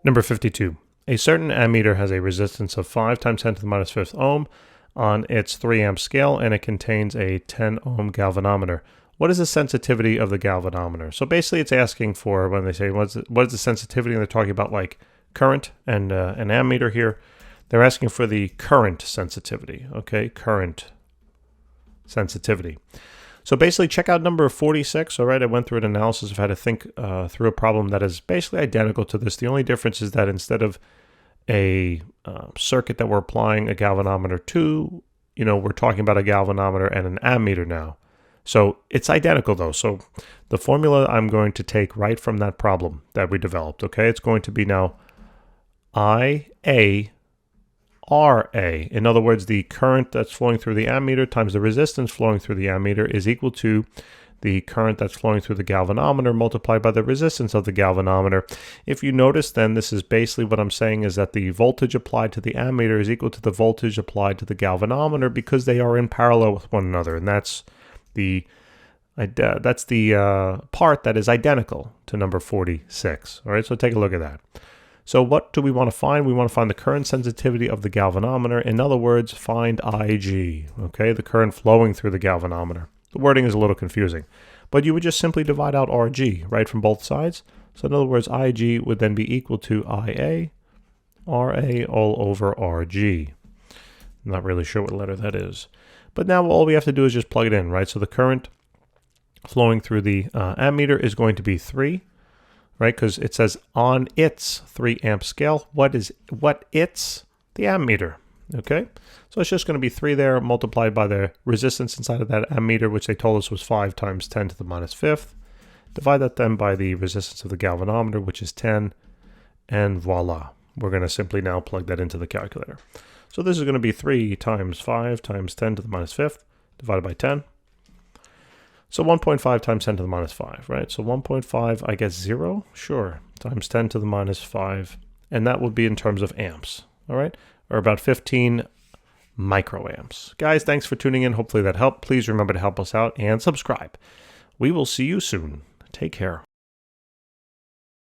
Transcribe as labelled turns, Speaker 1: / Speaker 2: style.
Speaker 1: Number 52. A certain ammeter has a resistance of 5 times 10 to the minus 5th ohm on its 3 amp scale, and it contains a 10 ohm galvanometer. What is the sensitivity of the galvanometer? So basically it's asking for, when they say what is the sensitivity, and they're talking about like current and an ammeter here, they're asking for the current sensitivity, okay? Current sensitivity. So basically check out number 46, all right? I went through an analysis of how to think through a problem that is basically identical to this. The only difference is that instead of a circuit that we're applying a galvanometer to, we're talking about a galvanometer and an ammeter now. So it's identical though. So the formula I'm going to take right from that problem that we developed, okay? It's going to be now IA RA. In other words, the current that's flowing through the ammeter times the resistance flowing through the ammeter is equal to the current that's flowing through the galvanometer multiplied by the resistance of the galvanometer. If you notice, then this is basically what I'm saying is that the voltage applied to the ammeter is equal to the voltage applied to the galvanometer because they are in parallel with one another, and that's the part that is identical to number 46. All right, so take a look at that. So what do we want to find? We want to find the current sensitivity of the galvanometer. In other words, find IG, okay, the current flowing through the galvanometer. The wording is a little confusing, but you would just simply divide out RG, right, from both sides. So in other words, IG would then be equal to IA, RA all over RG. I'm not really sure what letter that is. But now all we have to do is just plug it in, right? So the current flowing through the ammeter is going to be 3. Right, because it says on its 3 amp scale. What its? The ammeter. Okay, so it's just going to be 3 there multiplied by the resistance inside of that ammeter, which they told us was 5 times 10 to the minus 5th. Divide that then by the resistance of the galvanometer, which is 10, and voila. We're going to simply now plug that into the calculator. So this is going to be 3 times 5 times 10 to the minus 5th divided by 10. So 1.5 times 10 to the minus 5, right? So 1.5, I guess 0? Sure. Times 10 to the minus 5. And that would be in terms of amps, all right? Or about 15 microamps. Guys, thanks for tuning in. Hopefully that helped. Please remember to help us out and subscribe. We will see you soon. Take care.